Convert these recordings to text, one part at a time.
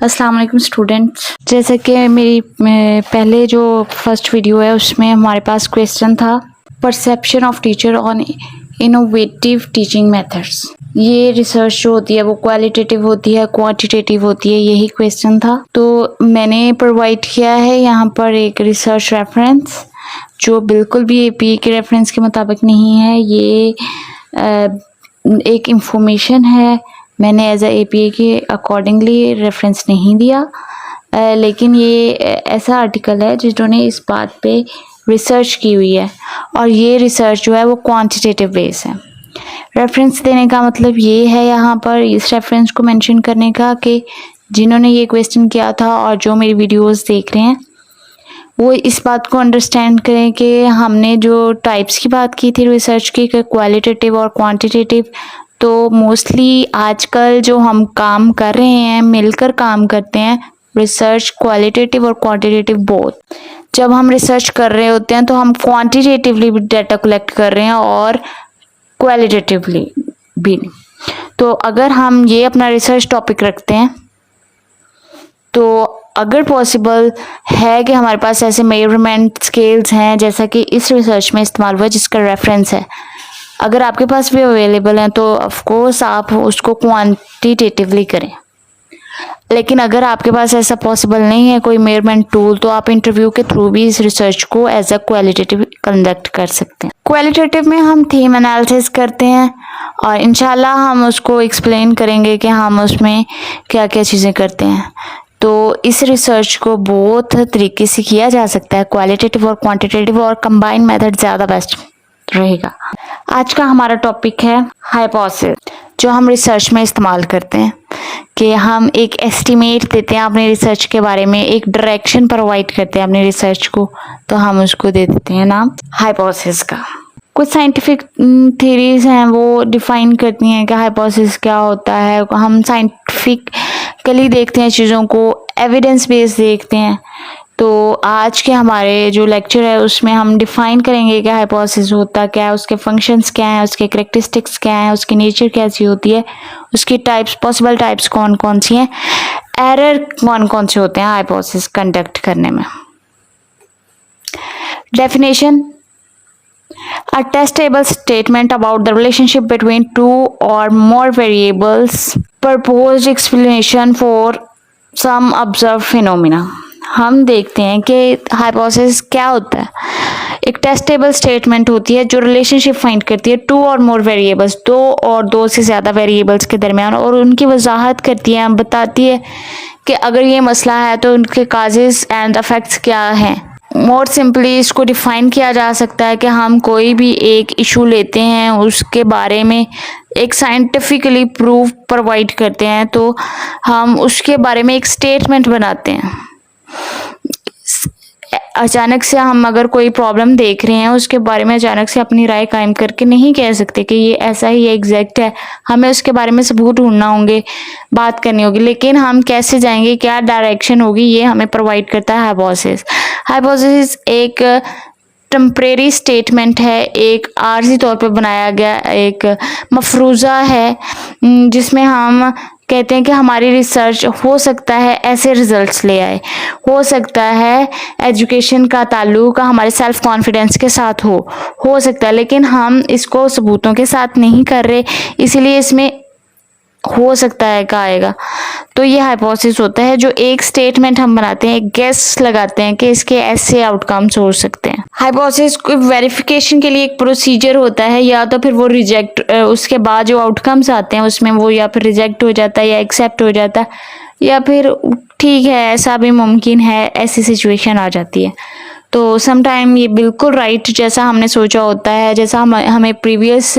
अस्सलाम वालेकुम स्टूडेंट्स। जैसे कि मेरी पहले जो फर्स्ट वीडियो है उसमें हमारे पास क्वेश्चन था perception of teacher on innovative teaching methods. ये रिसर्च जो होती है वो क्वालिटेटिव होती है, क्वांटिटेटिव होती है, यही क्वेश्चन था। तो मैंने प्रोवाइड किया है यहाँ पर एक रिसर्च रेफरेंस जो बिल्कुल भी एपीए के रेफरेंस के मुताबिक नहीं है। ये एक इंफॉर्मेशन है, मैंने एज ए एपीए के अकॉर्डिंगली रेफरेंस नहीं दिया, लेकिन ये ऐसा आर्टिकल है जिन्होंने इस बात पे रिसर्च की हुई है और ये रिसर्च जो है वो क्वांटिटेटिव बेस है। रेफरेंस देने का मतलब ये है यहाँ पर इस रेफरेंस को मेंशन करने का कि जिन्होंने ये क्वेश्चन किया था और जो मेरी वीडियोस देख रहे हैं वो इस बात को अंडरस्टैंड करें कि हमने जो टाइप्स की बात की थी रिसर्च की, क्वालिटेटिव और क्वांटिटेटिव, तो मोस्टली आजकल जो हम काम कर रहे हैं मिलकर काम करते हैं, रिसर्च क्वालिटेटिव और क्वांटिटेटिव बोथ। जब हम रिसर्च कर रहे होते हैं तो हम क्वांटिटेटिवली भी डाटा कलेक्ट कर रहे हैं और क्वालिटेटिवली भी। तो अगर हम ये अपना रिसर्च टॉपिक रखते हैं तो अगर पॉसिबल है कि हमारे पास ऐसे मेजरमेंट स्केल्स हैं जैसा कि इस रिसर्च में इस्तेमाल हुआ जिसका रेफरेंस है, अगर आपके पास भी अवेलेबल हैं तो ऑफ कोर्स आप उसको क्वांटिटेटिवली करें। लेकिन अगर आपके पास ऐसा पॉसिबल नहीं है कोई मेजरमेंट टूल, तो आप इंटरव्यू के थ्रू भी इस रिसर्च को एज अ क्वालिटेटिव कंडक्ट कर सकते हैं। क्वालिटेटिव में हम थीम एनालिसिस करते हैं और इंशाल्लाह हम उसको एक्सप्लेन करेंगे कि हम उसमें क्या क्या चीज़ें करते हैं। तो इस रिसर्च को बहुत तरीके से किया जा सकता है, क्वालिटेटिव और क्वांटिटेटिव, और कंबाइंड मेथड ज़्यादा बेस्ट रहेगा। आज का हमारा टॉपिक है हाइपोथेसिस, जो हम रिसर्च में इस्तेमाल करते हैं कि हम एक एस्टिमेट देते हैं अपने रिसर्च के बारे में, एक डायरेक्शन प्रोवाइड करते हैं अपने रिसर्च को, तो हम उसको दे देते हैं नाम हाइपोथेसिस का। कुछ साइंटिफिक थ्योरीज हैं वो डिफाइन करती हैं कि हाइपोथेसिस क्या होता है। हम साइंटिफिकली देखते हैं चीज़ों को, एविडेंस बेस्ड देखते हैं। तो आज के हमारे जो लेक्चर है उसमें हम डिफाइन करेंगे कि हाइपोथेसिस होता क्या है, उसके फंक्शंस क्या हैं, उसके करैक्टरिस्टिक्स क्या हैं, उसकी नेचर कैसी होती है, उसकी टाइप्स, पॉसिबल टाइप्स कौन कौन सी हैं, एरर कौन कौन से होते हैं हाइपोथेसिस कंडक्ट करने में। Definition: a testable statement about the relationship between two or more variables, proposed explanation for some observed phenomena। हम देखते हैं कि हाइपोथेसिस क्या होता है। एक टेस्टेबल स्टेटमेंट होती है जो रिलेशनशिप फाइंड करती है टू और मोर वेरिएबल्स, दो और दो से ज़्यादा वेरिएबल्स के दरमियान, और उनकी वजाहत करती है, बताती है कि अगर ये मसला है तो उनके काजेस एंड इफेक्ट्स क्या हैं। मोर सिंपली इसको डिफ़ाइन किया जा सकता है कि हम कोई भी एक इशू लेते हैं, उसके बारे में एक साइंटिफिकली प्रूफ प्रोवाइड करते हैं, तो हम उसके बारे में एक स्टेटमेंट बनाते हैं। अचानक से हम अगर कोई प्रॉब्लम देख रहे हैं उसके बारे में अचानक से अपनी राय कायम करके नहीं कह सकते कि ये ऐसा ही एग्जैक्ट है, हमें उसके बारे में सबूत ढूंढना होंगे, बात करनी होगी। लेकिन हम कैसे जाएंगे, क्या डायरेक्शन होगी, ये हमें प्रोवाइड करता है हाइपोथेसिस। हाइपोथेसिस एक टेम्परेरी स्टेटमेंट है, एक आर्जी तौर पे बनाया गया एक मफरूज़ा है जिसमें हम कहते हैं कि हमारी रिसर्च हो सकता है ऐसे रिजल्ट्स ले आए, हो सकता है एजुकेशन का ताल्लुक हमारे सेल्फ कॉन्फिडेंस के साथ हो सकता है, लेकिन हम इसको सबूतों के साथ नहीं कर रहे, इसीलिए इसमें हो सकता है का आएगा। तो ये हाइपोथेसिस होता है जो एक स्टेटमेंट हम बनाते हैं, एक गेस लगाते हैं कि इसके ऐसे आउटकम्स हो सकते हैं। हाइपोथेसिस को वेरिफिकेशन के लिए एक प्रोसीजर होता है, या तो फिर वो रिजेक्ट, उसके बाद जो आउटकम्स आते हैं उसमें वो या फिर रिजेक्ट हो जाता है या एक्सेप्ट हो जाता है, या फिर ठीक है ऐसा भी मुमकिन है, ऐसी सिचुएशन आ जाती है। तो समटाइम ये बिल्कुल राइट जैसा हमने सोचा होता है, जैसा हमें प्रीवियस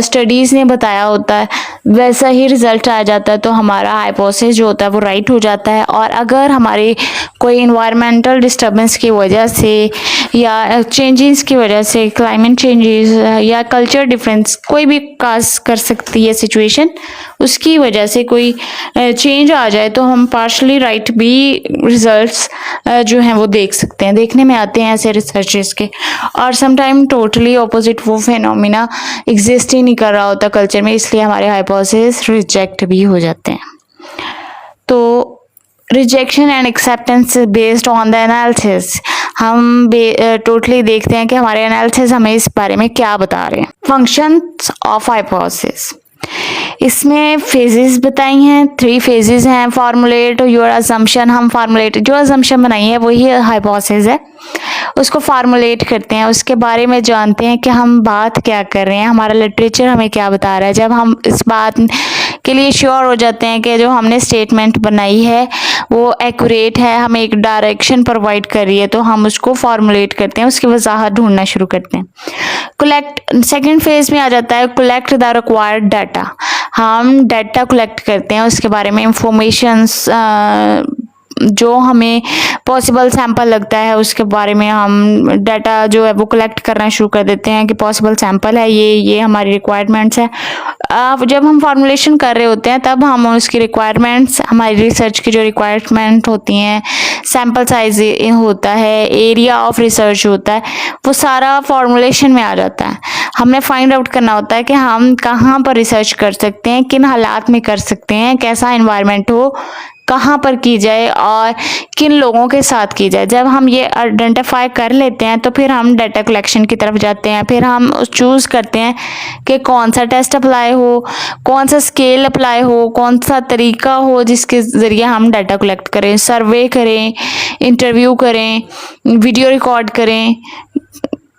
स्टडीज़ ने बताया होता है वैसा ही रिज़ल्ट आ जाता है, तो हमारा हाइपोथेसिस जो होता है वो राइट हो जाता है। और अगर हमारी कोई इन्वायरमेंटल डिस्टर्बेंस की वजह से या चेंजेस की वजह से, क्लाइमेट चेंजेस या कल्चर डिफरेंस, कोई भी काज कर सकती है सिचुएशन, उसकी वजह से कोई चेंज आ जाए तो हम पार्शली राइट भी रिजल्ट्स जो हैं वो देख सकते हैं, देखने में आते हैं ऐसे रिसर्चेस के। और समटाइम टोटली ऑपोजिट वो फेनोमिना एग्जिस्ट ही नहीं कर रहा होता कल्चर में, इसलिए हमारे हाइपोथेसिस रिजेक्ट भी हो जाते हैं। तो rejection and acceptance based on the analysis, हम टोटली देखते हैं कि हमारे एनालिसिस हमें इस बारे में क्या बता रहे हैं। फंक्शंस ऑफ हाइपोथेसिस, इसमें फेजेस बताई हैं, 3 फेजेस हैं। फार्मूलेट योर अजम्पशन, हम फार्मूलेट जो अजम्पशन बनाई है वही हाइपोथेसिस है, उसको फार्मूलेट करते हैं, उसके बारे में जानते हैं कि हम बात क्या कर रहे हैं, हमारा लिटरेचर हमें क्या बता रहा है। जब हम इस बात के लिए श्योर हो जाते हैं कि जो हमने स्टेटमेंट बनाई है वो एक्यूरेट है, हमें एक डायरेक्शन प्रोवाइड कर रही है, तो हम उसको फार्मूलेट करते हैं, उसकी वजाहत ढूंढना शुरू करते हैं। कलेक्ट, सेकेंड फेज में आ जाता है कलेक्ट द रिक्वायर्ड डाटा, हम डाटा कलेक्ट करते हैं, उसके बारे में इंफॉर्मेशंस जो हमें पॉसिबल सैंपल लगता है उसके बारे में हम डाटा जो है वो कलेक्ट करना शुरू कर देते हैं कि पॉसिबल सैंपल है, ये हमारी रिक्वायरमेंट्स है। जब हम फार्मूलेशन कर रहे होते हैं तब हम उसकी रिक्वायरमेंट्स, हमारी रिसर्च की जो रिक्वायरमेंट होती हैं, सैंपल साइज होता है, एरिया ऑफ रिसर्च होता है, वो सारा फार्मूलेशन में आ जाता है। हमने फाइंड आउट करना होता है कि हम कहाँ पर रिसर्च कर सकते हैं, किन हालात में कर सकते हैं, कैसा एनवायरनमेंट हो, कहाँ पर की जाए और किन लोगों के साथ की जाए। जब हम ये आइडेंटिफाई कर लेते हैं तो फिर हम डाटा कलेक्शन की तरफ जाते हैं, फिर हम चूज़ करते हैं कि कौन सा टेस्ट अप्लाई हो, कौन सा स्केल अप्लाई हो, कौन सा तरीका हो जिसके ज़रिए हम डाटा कलेक्ट करें, सर्वे करें, इंटरव्यू करें, वीडियो रिकॉर्ड करें,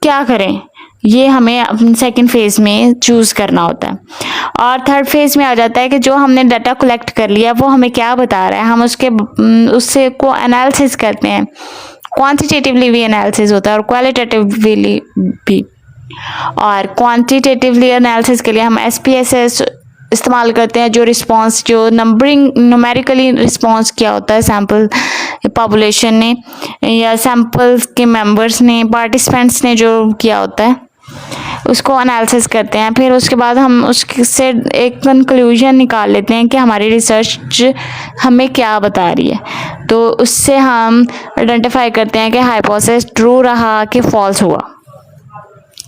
क्या करें, ये हमें अपने सेकंड फेज में चूज़ करना होता है। और थर्ड फेज में आ जाता है कि जो हमने डाटा कलेक्ट कर लिया वो हमें क्या बता रहा है, हम उससे को एनालिसिस करते हैं। क्वांटिटेटिवली भी एनालिसिस होता है और क्वालिटेटिवली भी। और क्वांटिटेटिवली एनालिसिस के लिए हम SPSS इस्तेमाल करते हैं, जो रिस्पांस, जो नंबरिंग न्यूमेरिकली रिस्पांस किया होता है सैम्पल पॉपुलेशन ने या सैम्पल के मेंबर्स ने, पार्टिसिपेंट्स ने जो किया होता है उसको एनालिसिस करते हैं। फिर उसके बाद हम उससे एक कंक्लूजन निकाल लेते हैं कि हमारी रिसर्च हमें क्या बता रही है, तो उससे हम आइडेंटिफाई करते हैं कि हाइपोथेसिस ट्रू रहा कि फॉल्स हुआ।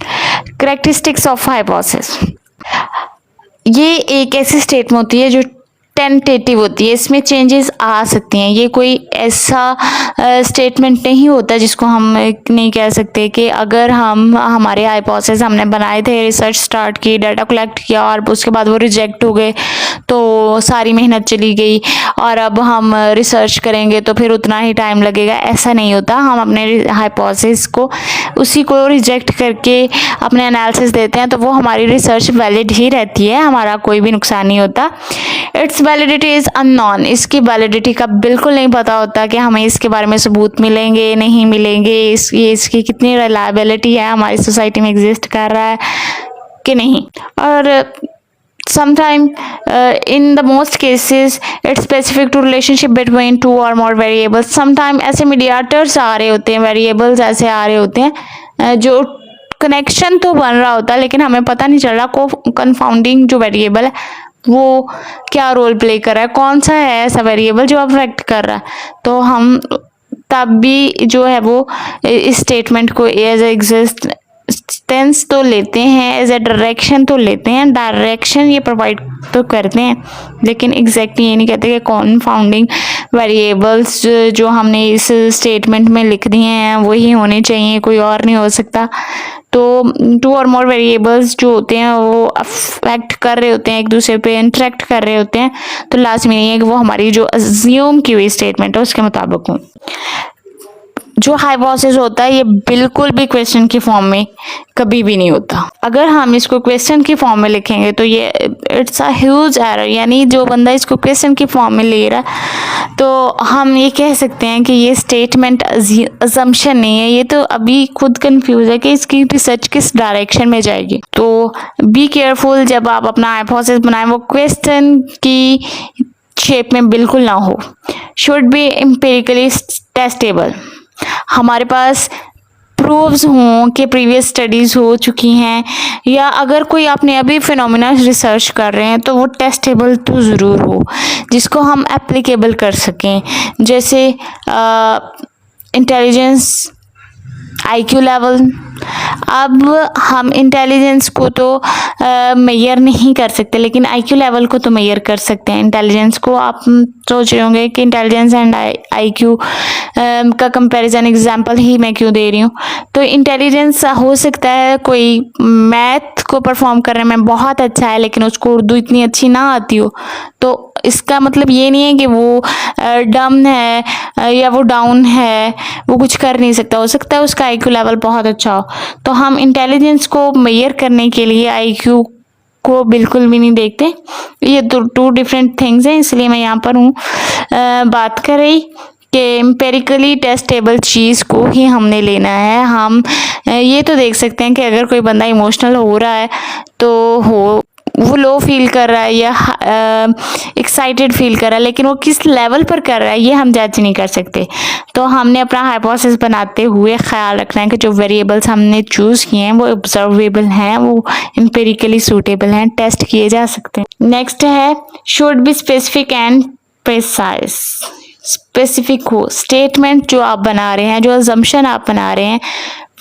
कैरेक्टरिस्टिक्स ऑफ हाइपोथेसिस, ये एक ऐसी स्टेटमेंट होती है जो टेंटेटिव होती है, इसमें चेंजेस आ सकती हैं। ये कोई ऐसा स्टेटमेंट नहीं होता जिसको हम नहीं कह सकते कि अगर हम हमारे हाइपोथेसिस हमने बनाए थे, रिसर्च स्टार्ट की, डाटा कलेक्ट किया और उसके बाद वो रिजेक्ट हो गए तो सारी मेहनत चली गई और अब हम रिसर्च करेंगे तो फिर उतना ही टाइम लगेगा, ऐसा नहीं होता। हम अपने हाइपोथेसिस को उसी को रिजेक्ट करके अपने एनालिसिस देते हैं तो वो हमारी रिसर्च वैलिड ही रहती है, हमारा कोई भी नुकसान नहीं होता। इट्स वैलिडिटी इज़ अननोन, इसकी वैलिडिटी का बिल्कुल नहीं पता होता कि हमें इसके बारे में सबूत मिलेंगे नहीं मिलेंगे, इसकी कितनी रिलायबिलिटी है, हमारी सोसाइटी में एग्जिस्ट कर रहा है कि नहीं। और sometime in the most cases it's specific to relationship between 2 or more variables। sometime ऐसे mediators आ रहे होते हैं, variables ऐसे आ रहे होते हैं जो कनेक्शन तो बन रहा होता है लेकिन हमें पता नहीं चल रहा को कंफाउंडिंग जो वेरिएबल है वो क्या रोल प्ले कर रहा है, कौन सा है ऐसा वेरिएबल जो अफेक्ट कर रहा है। तो हम तब भी जो है वो इस स्टेटमेंट को एज एग्जिस्टेंस तो लेते हैं, एज ए डायरेक्शन तो लेते हैं, डायरेक्शन ये प्रोवाइड तो करते हैं लेकिन एग्जैक्टली ये नहीं कहते कि कॉन्फाउंडिंग वेरिएबल्स जो हमने इस स्टेटमेंट में लिख दिए हैं वही होने चाहिए, कोई और नहीं हो सकता। तो 2 और मोर वेरिएबल्स जो होते हैं वो अफेक्ट कर रहे होते हैं, एक दूसरे पे इंटरेक्ट कर रहे होते हैं, तो लाजमी नहीं है कि वो हमारी जो अज्यूम की हुई स्टेटमेंट है उसके मुताबिक हो। जो हाइपोथेसिस होता है ये बिल्कुल भी क्वेश्चन की फॉर्म में कभी भी नहीं होता। अगर हम इसको क्वेश्चन की फॉर्म में लिखेंगे तो ये इट्स अ ह्यूज एरर, यानी जो बंदा इसको क्वेश्चन की फॉर्म में ले रहा है तो हम ये कह सकते हैं कि ये स्टेटमेंट अजम्पशन नहीं है, ये तो अभी खुद कंफ्यूज है कि इसकी रिसर्च किस डायरेक्शन में जाएगी। तो बी केयरफुल जब आप अपना हाइपोथेसिस बनाएं वो क्वेश्चन की शेप में बिल्कुल ना हो। शुड बी एम्पिरिकली टेस्टेबल, हमारे पास प्रूव्स हों कि प्रीवियस स्टडीज़ हो चुकी हैं, या अगर कोई आपने अभी फिनोमिना रिसर्च कर रहे हैं तो वो टेस्टेबल तो ज़रूर हो जिसको हम एप्लीकेबल कर सकें, जैसे इंटेलिजेंस, IQ लेवल, अब हम इंटेलिजेंस को तो मेजर नहीं कर सकते, लेकिन आईक्यू लेवल को तो मेजर कर सकते हैं। इंटेलिजेंस को आप सोच रहे होंगे कि इंटेलिजेंस एंड आईक्यू का कंपैरिजन एग्जांपल ही मैं क्यों दे रही हूँ। तो इंटेलिजेंस हो सकता है कोई मैथ को परफॉर्म करने में बहुत अच्छा है, लेकिन उसको उर्दू इतनी अच्छी ना आती हो, तो इसका मतलब ये नहीं है कि वो डम है या वो डाउन है, वो कुछ कर नहीं सकता। हो सकता है उसका आईक्यू लेवल बहुत अच्छा हो। तो हम इंटेलिजेंस को मेजर करने के लिए आईक्यू को बिल्कुल भी नहीं देखते। ये टू डिफरेंट थिंग्स हैं, इसलिए मैं यहाँ पर हूँ बात कर रही कि एम्पेरिकली टेस्टेबल चीज़ को ही हमने लेना है। हम ये तो देख सकते हैं कि अगर कोई बंदा इमोशनल हो रहा है तो वो लो फील कर रहा है या एक्साइटेड फील कर रहा है, लेकिन वो किस लेवल पर कर रहा है ये हम जज नहीं कर सकते। तो हमने अपना हाइपोथेसिस बनाते हुए ख्याल रखना है कि जो वेरिएबल्स हमने चूज़ किए हैं वो ऑब्जर्वेबल हैं, वो एम्पेरिकली सूटेबल हैं, टेस्ट किए जा सकते हैं। नेक्स्ट है should be specific and precise. Specific हो, स्टेटमेंट जो आप बना रहे हैं, जो अजम्पशन आप बना रहे हैं,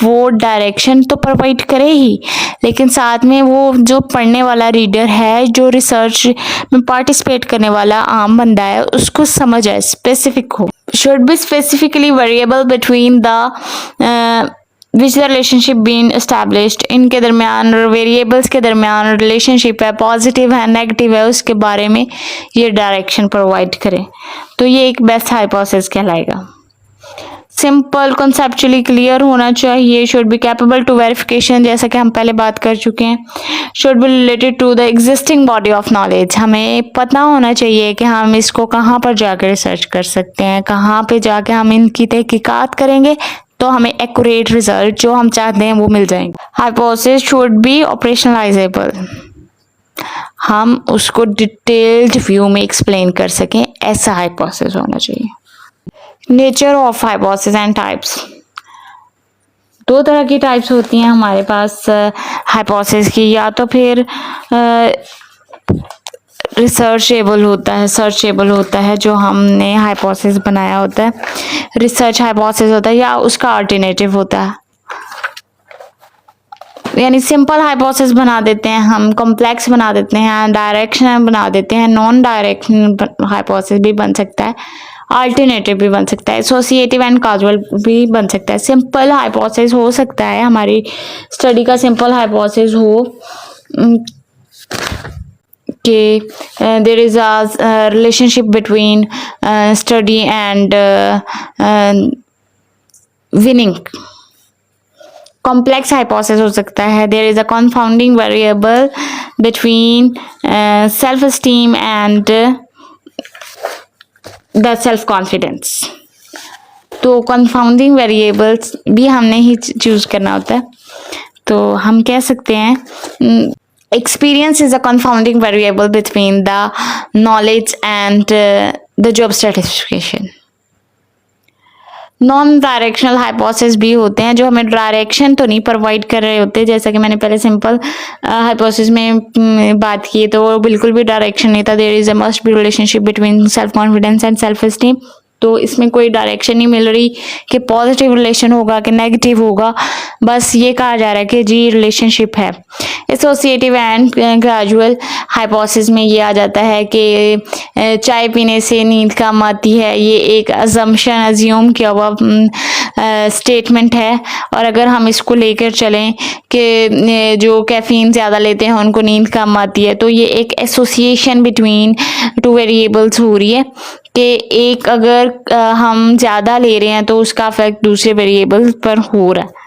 वो डायरेक्शन तो प्रोवाइड करे ही, लेकिन साथ में वो जो पढ़ने वाला रीडर है, जो रिसर्च में पार्टिसिपेट करने वाला आम बंदा है, उसको समझ आए, स्पेसिफिक हो। Should be specifically variable between the which the relationship been established. इनके दरमियान, वेरिएबल्स के दरमियान रिलेशनशिप है, पॉजिटिव है, नेगेटिव है, उसके बारे में ये डायरेक्शन प्रोवाइड करें, तो ये एक बेस्ट हाइपोथेसिस कहलाएगा। सिंपल, कॉन्सेप्चुअली क्लियर होना चाहिए। Should be capable to verification, जैसा कि हम पहले बात कर चुके हैं। Should be related to the existing body of knowledge, हमें पता होना चाहिए कि हम इसको कहाँ पर जाकर रिसर्च कर सकते हैं, कहाँ पे जाके हम इनकी तहकीकात करेंगे तो हमें एक्यूरेट रिजल्ट जो हम चाहते हैं वो मिल जाएंगे। हाइपोथेसिस शुड बी ऑपरेशनलाइजेबल, हम उसको डिटेल्ड व्यू में एक्सप्लेन कर सकें, ऐसा हाइपोथेसिस होना चाहिए। Nature of hypothesis and types, दो तरह की टाइप्स होती हैं हमारे पास हाइपोथेसिस की। या तो फिर रिसर्चेबल होता है, सर्चेबल होता है, जो हमने हाइपोथेसिस बनाया होता है, रिसर्च हाइपोथेसिस होता है, या उसका अल्टरनेटिव होता है। यानी सिंपल हाइपोथेसिस बना देते हैं हम, कॉम्प्लेक्स बना देते हैं, डायरेक्शन बना देते हैं, नॉन डायरेक्शन हाइपोथेसिस भी बन सकता है, अल्टरनेटिव भी बन सकता है, एसोसिएटिव एंड काजुअल भी बन सकता है। सिंपल हाइपोथेसिस हो सकता है, हमारी स्टडी का सिंपल हाइपोथेसिस हो कि there is a relationship between study and winning. Complex hypothesis हो सकता है, there is a confounding variable between self esteem and the self confidence. तो कॉन्फाउंडिंग वेरिएबल्स भी हमने ही चूज करना होता है। तो हम कह सकते हैं experience is a confounding variable between the knowledge and the job satisfaction. Non directional hypothesis भी होते हैं जो हमें डायरेक्शन तो नहीं प्रोवाइड कर रहे होते, जैसा कि मैंने पहले सिंपल हाइपोथेसिस में बात की तो वो बिल्कुल भी डायरेक्शन नहीं था। There is a must be relationship between self confidence and self esteem. तो इसमें कोई डायरेक्शन नहीं मिल रही कि पॉजिटिव रिलेशन होगा कि नेगेटिव होगा, बस ये कहा जा रहा है कि जी रिलेशनशिप है। एसोसिएटिव एंड ग्रेजुअल हाइपोथेसिस में ये आ जाता है कि चाय पीने से नींद कम आती है, ये एक अजम्पशन, अज्यूम किया हुआ स्टेटमेंट है। और अगर हम इसको लेकर चलें कि जो कैफीन ज़्यादा लेते हैं उनको नींद कम आती है, तो ये एक एसोसिएशन बिटवीन टू वेरिएबल्स हो रही है कि एक अगर हम ज़्यादा ले रहे हैं तो उसका इफेक्ट दूसरे वेरिएबल पर हो रहा है।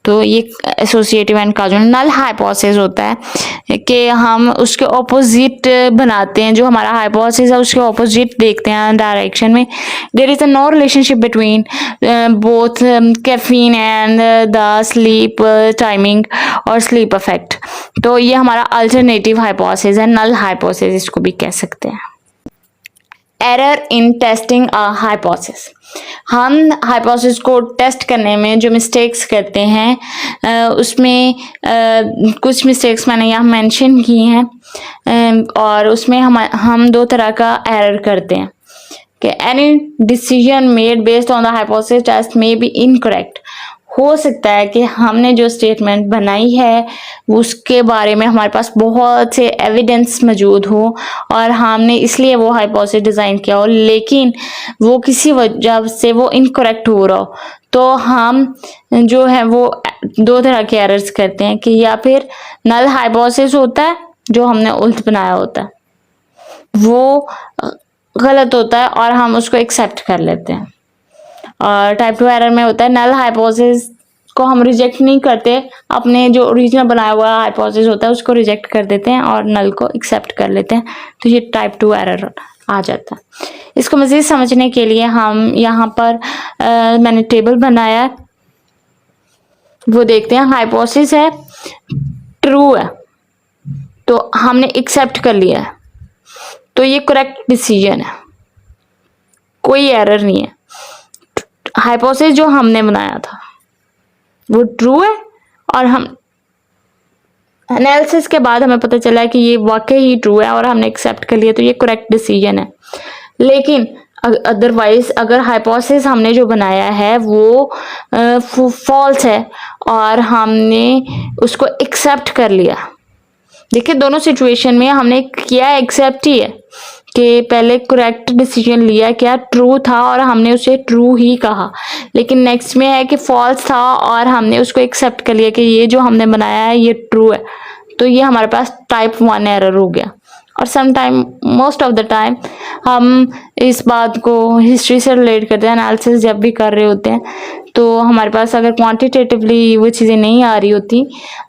तो ये associative and casual. Null hypothesis होता है कि हम उसके ऑपोजिट बनाते हैं, जो हमारा हाइपोथेसिस है उसके ऑपोजिट देखते हैं डायरेक्शन में। There is a no relationship between both caffeine and the sleep timing और स्लीप इफेक्ट। तो ये हमारा अल्टरनेटिव हाइपोथेसिस है, नल हाइपोथेसिस इसको भी कह सकते हैं। Error in testing a hypothesis, हम हाइपोथेसिस को टेस्ट करने में जो मिस्टेक्स करते हैं उसमें कुछ मिस्टेक्स मैंने यहाँ मेंशन की हैं और उसमें हम दो तरह का एरर करते हैं कि any decision made based on the hypothesis test may be incorrect. हो सकता है कि हमने जो स्टेटमेंट बनाई है उसके बारे में हमारे पास बहुत से एविडेंस मौजूद हो और हमने इसलिए वो हाइपोथेसिस डिज़ाइन किया हो, लेकिन वो किसी वजह से वो इनकरेक्ट हो रहा हो, तो हम जो है वो दो तरह के एरर्स करते हैं कि या फिर नल हाइपोथेसिस होता है जो हमने उल्ट बनाया होता है, वो गलत होता है और हम उसको एक्सेप्ट कर लेते हैं। और टाइप 2 एरर में होता है नल हाइपोथेसिस को हम रिजेक्ट नहीं करते, अपने जो ओरिजिनल बनाया हुआ हाइपोथेसिस होता है उसको रिजेक्ट कर देते हैं और नल को एक्सेप्ट कर लेते हैं, तो ये टाइप 2 एरर आ जाता है। इसको मज़ीद समझने के लिए हम यहाँ पर मैंने टेबल बनाया है, वो देखते हैं। हाइपोथेसिस है ट्रू है तो हमने एक्सेप्ट कर लिया है, तो ये करेक्ट डिसीजन है, कोई एरर नहीं है। हाइपोथेसिस जो हमने बनाया था वो ट्रू है और हम एनालिसिस के बाद हमें पता चला कि ये वाकई ही ट्रू है और हमने एक्सेप्ट कर लिया, तो ये करेक्ट डिसीजन है। लेकिन अदरवाइज अगर हाइपोथेसिस हमने जो बनाया है वो फॉल्स है और हमने उसको एक्सेप्ट कर लिया, देखिए दोनों सिचुएशन में हमने किया एक्सेप्ट ही है कि पहले करेक्ट डिसीजन लिया, क्या ट्रू था और हमने उसे ट्रू ही कहा, लेकिन नेक्स्ट में है कि फॉल्स था और हमने उसको एक्सेप्ट कर लिया कि ये जो हमने बनाया है ये ट्रू है, तो ये हमारे पास टाइप 1 एरर हो गया। और some time most of the time हम इस बात को हिस्ट्री से रिलेट करते हैं, एनालिसिस जब भी कर रहे होते हैं तो हमारे पास अगर क्वांटिटेटिवली वो चीज़ें नहीं आ रही होती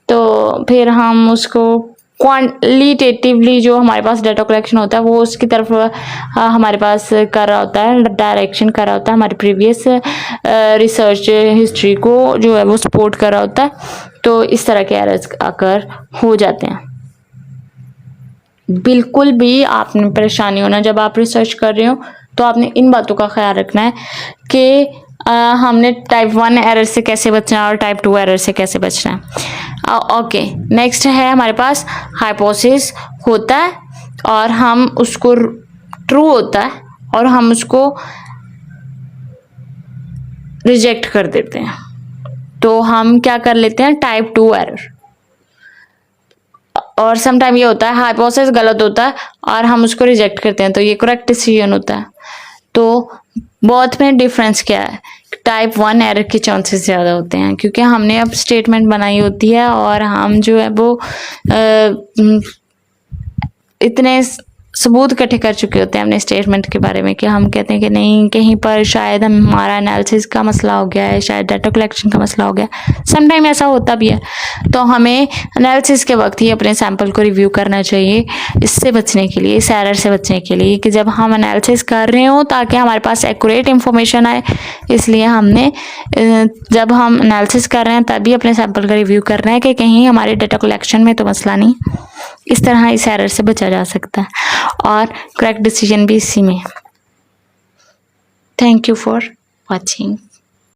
तो फिर हम उसको क्वालिटेटिवली जो हमारे पास डाटा कलेक्शन होता है वो उसकी तरफ हमारे पास कर रहा होता है, डायरेक्शन कर रहा होता है, हमारे प्रीवियस रिसर्च हिस्ट्री को जो है वो सपोर्ट कर रहा होता है, तो इस तरह के एरर्स आकर हो जाते हैं। बिल्कुल भी आपने परेशानी होना जब आप रिसर्च कर रहे हो, तो आपने इन बातों का ख्याल रखना है कि हमने टाइप 1 एरर से कैसे बचना है और टाइप 2 एरर से कैसे बचना है। ओके, नेक्स्ट है हमारे पास हाइपोथेसिस होता है और हम उसको ट्रू होता है और हम उसको रिजेक्ट कर देते हैं, तो हम क्या कर लेते हैं टाइप 2 एरर। और सम टाइम ये होता है हाइपोथेसिस गलत होता है और हम उसको रिजेक्ट करते हैं, तो ये करेक्ट डिसीजन होता है। तो बहुत में डिफरेंस क्या है, टाइप 1 एरर के चांसेस ज़्यादा होते हैं क्योंकि हमने अब स्टेटमेंट बनाई होती है और हम जो है वो इतने सबूत इकट्ठे कर चुके होते हैं अपने स्टेटमेंट के बारे में कि हम कहते हैं कि नहीं, कहीं पर शायद हमारा एनालिसिस का मसला हो गया है, शायद डाटा कलेक्शन का मसला हो गया। सम टाइम ऐसा होता भी है, तो हमें एनालिसिस के वक्त ही अपने सैंपल को रिव्यू करना चाहिए इससे बचने के लिए, इस एरर से बचने के लिए कि जब हम एनालिसिस कर रहे हो ताकि हमारे पास एक्यूरेट इंफॉर्मेशन आए। इसलिए हमने जब हम एनालिसिस कर रहे हैं तभी अपने सैंपल का रिव्यू करना है कि कहीं हमारे डाटा कलेक्शन में तो मसला नहीं। इस तरह इस एरर से बचा जा सकता है और करेक्ट डिसीजन भी इसी में। Thank you for watching.